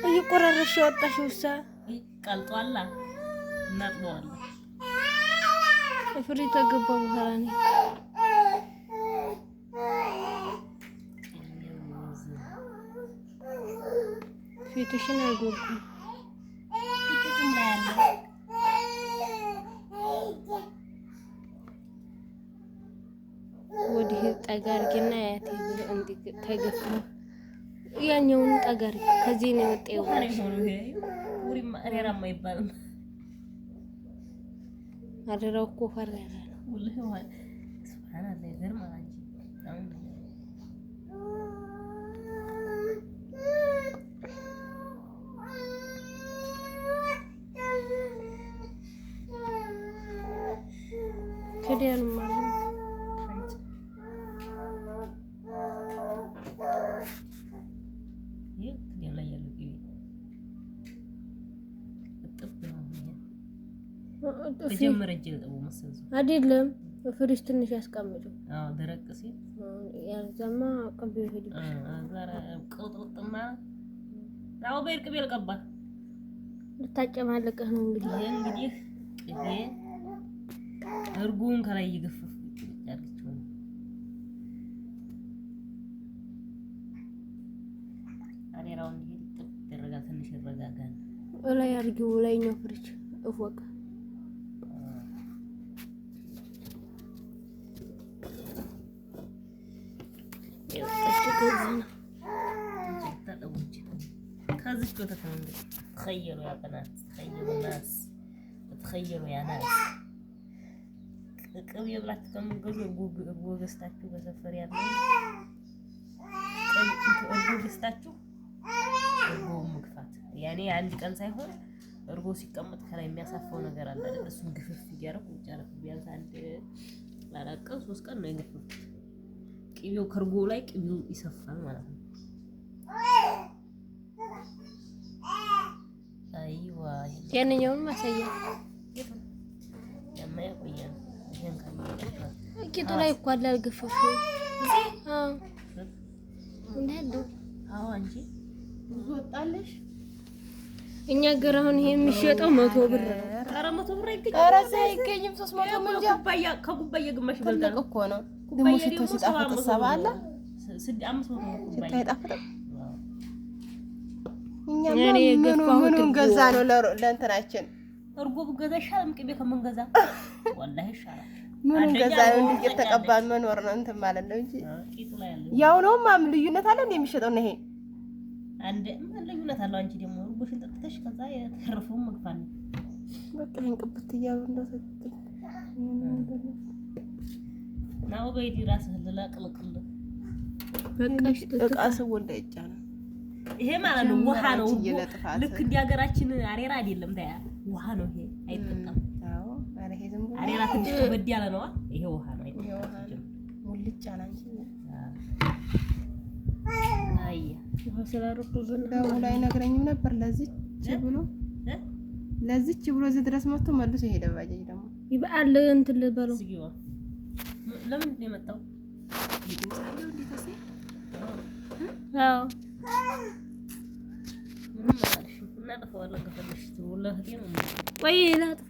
እየቆራረሽ ያወጣሽው እሳ ቀልጧላ እናጥበዋለን። ፍሪታ ገባ በኋላ ነው ፊትሽን አልጎልኩም ፊትሽን ላይ ያለ ወዲህ ጠጋርጊና ያቴ እንዲ ተገፈ ያኛውን ጠጋርጊ ከዚህ ነው የወጣው ማለት ነው። ይሄ ኡሪ ማሪራማ ይባላል። አደረው እኮ ፈራራ ነው ወላሂ ዋል ሱብሃንአላህ ይገርማል። አንቺ ከዲያን ማለት ተጀመረች ለጠው መሰዙ አይደለም ፍሪጅ ትንሽ ያስቀምጡ። አዎ ደረቅ ሲል ያልዛማ ቀብ ይሄድ አዛራ ቆጥጥማ አዎ በርቅ ቢልቀባ ልታጨማለቀህ ነው እንግዲህ ቅቤ እርጉን ከላይ ይገፈፍ ያርግቸው አኔራው እንዲህ ተደረጋ ትንሽ ይረጋጋል። ላይ አርጊው ላይኛው ፍሪጅ እፎቅ كازش كنت تخيلوا يا بنات تخيلوا الناس تخيلوا يا ناس قبل يبلعت كم جزء بوجستاتو بسفر يا بنات أنتوا بوجستاتو أرجو مكفات يعني عندي كان سايهون أرجو سيكمت كلا يميا سافونا جرال لا بس مكفف في جارك وجارك بيان عند لا لا كان سوس كان نيجفف كيبيو كرجو لايك كيبيو يسافر ماله أيوة يعني يوم ما سيء لما يقوين ين كان كده لا يقعد لا القفف نهدو أنجي ወጣለሽ እኛ ገር አሁን ይሄ የሚሸጠው 100 ብር ነው። ኧረ 100 ብር አይገኝም። ኧረ ሳይገኝም 300 ብር ከኩባያ ግማሽ ይበልጣል እኮ ነው። ደግሞ ሽቶ ሲጣፍጥ ሰባለ 500 ኩባያ አይጣፍጥም። እኛ ምኑን ገዛ ነው ለእንትናችን እርጎ ብገዛ ይሻላል ቅቤ ከመንገዛ ወላሂ ይሻላል። ምኑን ገዛ ነው እንዴ ተቀባል መኖር ነው እንትን ማለት ነው እንጂ ያው ነው ማም ልዩነት አለ እንዴ የሚሸጠው ነው ይሄ አንድ ምን ልዩነት አለው? አንቺ ደግሞ እርጎሽን ጠጥተሽ ከዛ የተረፈው መግፋት ነው። በቃ እንቅብት ይያው እንደሰጥ ናው በይዲ ራስህ ለላቅልቅል በቃሽ ተቃሰው እንዳይጫና ይሄ ማለት ነው ውሃ ነው። ልክ እንደ ሀገራችን አሬራ አይደለም ታያ ውሃ ነው ይሄ አይጠጣም። አዎ አሬ ይሄ ዝም ብሎ አሬራ ትንሽ ከበድ ያለ ነው። ይሄ ውሃ ነው አይጠጣም። ሙልጭ አላንቺ አይ ስለሩቁብን ላይ ነግረኝም ነበር ለዚች ብሎ እዚህ ድረስ መጥቶ መልሶ ሄደ። ባጃጅ ደግሞ ይበአል እንትን ልበለው ሲጊዋ ለምን ነው የመጣው? ይዱሳለው እንዴት አሰይ አዎ ምን ማለት ነው? እናጥፋዋለን ከፈለሽ ወላሂ ነው። ቆይ ላጥፋ